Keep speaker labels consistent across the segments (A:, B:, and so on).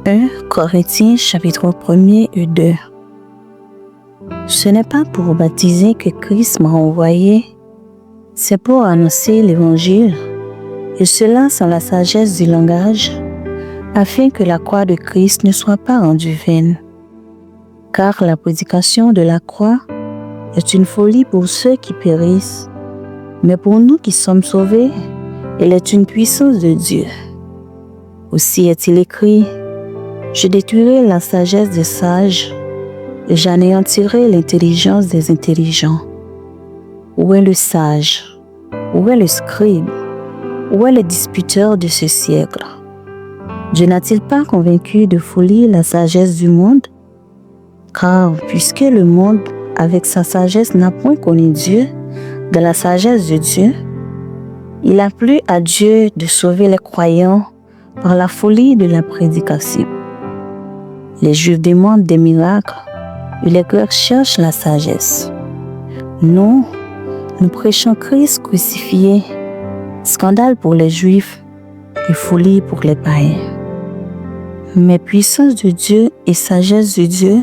A: 1 Corinthiens chapitre 1er et 2. Ce n'est pas pour baptiser que Christ m'a envoyé, c'est pour annoncer l'Évangile, et cela sans la sagesse du langage, afin que la croix de Christ ne soit pas rendue vaine. Car la prédication de la croix est une folie pour ceux qui périssent, mais pour nous qui sommes sauvés, elle est une puissance de Dieu. Aussi est-il écrit, « Je détruirai la sagesse des sages, et j'anéantirai l'intelligence des intelligents. » Où est le sage? Où est le scribe? Où est le disputeur de ce siècle? Dieu n'a-t-il pas convaincu de folie la sagesse du monde? Car puisque le monde, avec sa sagesse, n'a point connu Dieu, dans la sagesse de Dieu, il a plu à Dieu de sauver les croyants par la folie de la prédication. Les Juifs demandent des miracles et les Grecs cherchent la sagesse. Nous prêchons Christ crucifié, scandale pour les Juifs et folie pour les païens. Mais puissance de Dieu et sagesse de Dieu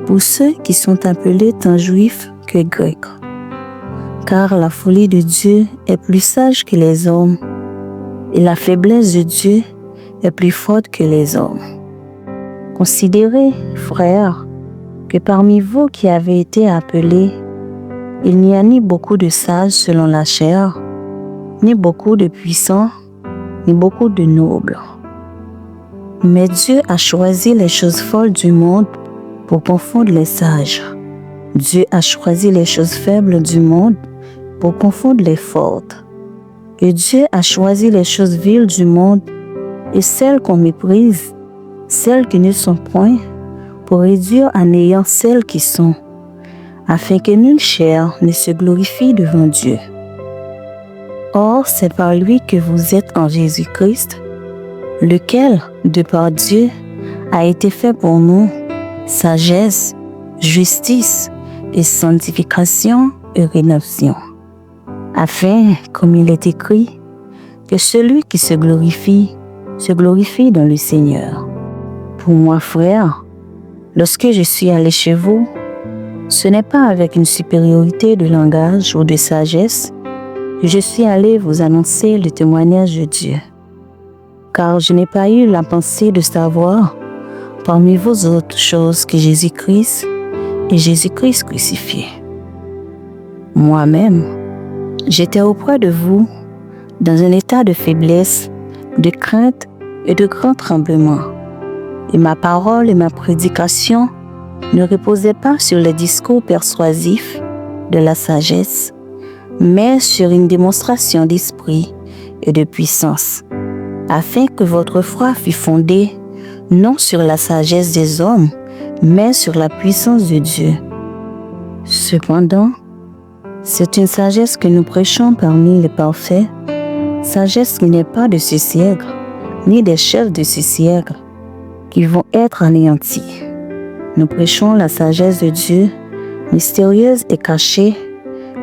A: pour ceux qui sont appelés tant Juifs que Grecs. Car la folie de Dieu est plus sage que les hommes, et la faiblesse de Dieu est plus forte que les hommes. Considérez, frères, que parmi vous qui avez été appelés, il n'y a ni beaucoup de sages selon la chair, ni beaucoup de puissants, ni beaucoup de nobles. Mais Dieu a choisi les choses folles du monde pour confondre les sages. Dieu a choisi les choses faibles du monde pour confondre les fortes. Et Dieu a choisi les choses viles du monde et celles qu'on méprise, celles qui ne sont point, pour réduire à néant celles qui sont, afin que nulle chair ne se glorifie devant Dieu. Or, c'est par lui que vous êtes en Jésus-Christ, lequel, de par Dieu, a été fait pour nous sagesse, justice et sanctification et rédemption, afin, comme il est écrit, que celui qui se glorifie dans le Seigneur. Pour moi, frère, lorsque je suis allé chez vous, ce n'est pas avec une supériorité de langage ou de sagesse que je suis allé vous annoncer le témoignage de Dieu. Car je n'ai pas eu la pensée de savoir parmi vous autres choses que Jésus-Christ et Jésus-Christ crucifié. Moi-même, j'étais auprès de vous dans un état de faiblesse, de crainte et de grand tremblement. Et ma parole et ma prédication ne reposaient pas sur les discours persuasifs de la sagesse, mais sur une démonstration d'esprit et de puissance, afin que votre foi fût fondée non sur la sagesse des hommes, mais sur la puissance de Dieu. Cependant, c'est une sagesse que nous prêchons parmi les parfaits, sagesse qui n'est pas de ce siècle, ni des chefs de ce siècle, qui vont être anéantis. Nous prêchons la sagesse de Dieu, mystérieuse et cachée,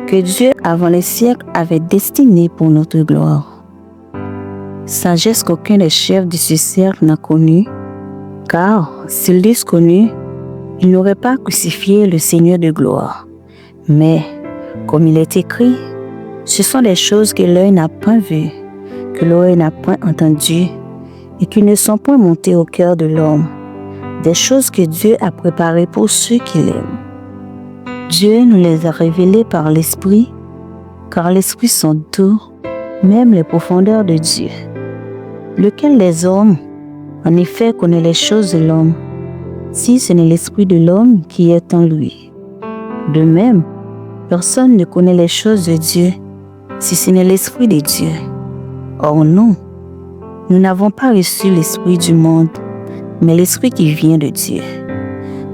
A: que Dieu avant les siècles avait destinée pour notre gloire. Sagesse qu'aucun des chefs de ce siècle n'a connue, car s'ils l'eussent connue, ils n'auraient pas crucifié le Seigneur de gloire. Mais, comme il est écrit, ce sont des choses que l'œil n'a point vues, que l'oreille n'a point entendues, et qui ne sont point montées au cœur de l'homme, des choses que Dieu a préparées pour ceux qui l'aiment. Dieu nous les a révélées par l'Esprit, car l'Esprit sont tout, même les profondeurs de Dieu. Lequel des hommes, en effet, connaît les choses de l'homme, si ce n'est l'Esprit de l'homme qui est en lui. De même, personne ne connaît les choses de Dieu, si ce n'est l'Esprit de Dieu. Or nous n'avons pas reçu l'Esprit du monde, mais l'Esprit qui vient de Dieu,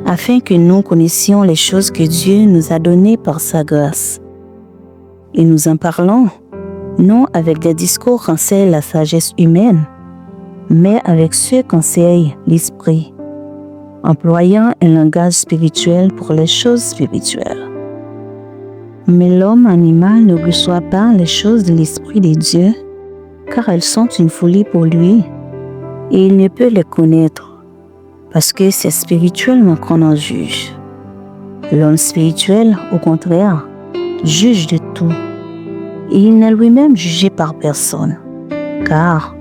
A: afin que nous connaissions les choses que Dieu nous a données par sa grâce. Et nous en parlons, non avec des discours qu'enseigne la sagesse humaine, mais avec ceux qu'enseigne l'Esprit, employant un langage spirituel pour les choses spirituelles. Mais l'homme animal ne reçoit pas les choses de l'Esprit de Dieu, car elles sont une folie pour lui, et il ne peut les connaître, parce que c'est spirituellement qu'on en juge. L'homme spirituel, au contraire, juge de tout. Et il n'est lui-même jugé par personne, car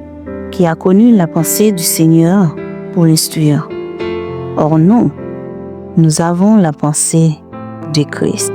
A: qui a connu la pensée du Seigneur pour l'instruire. Or nous avons la pensée de Christ.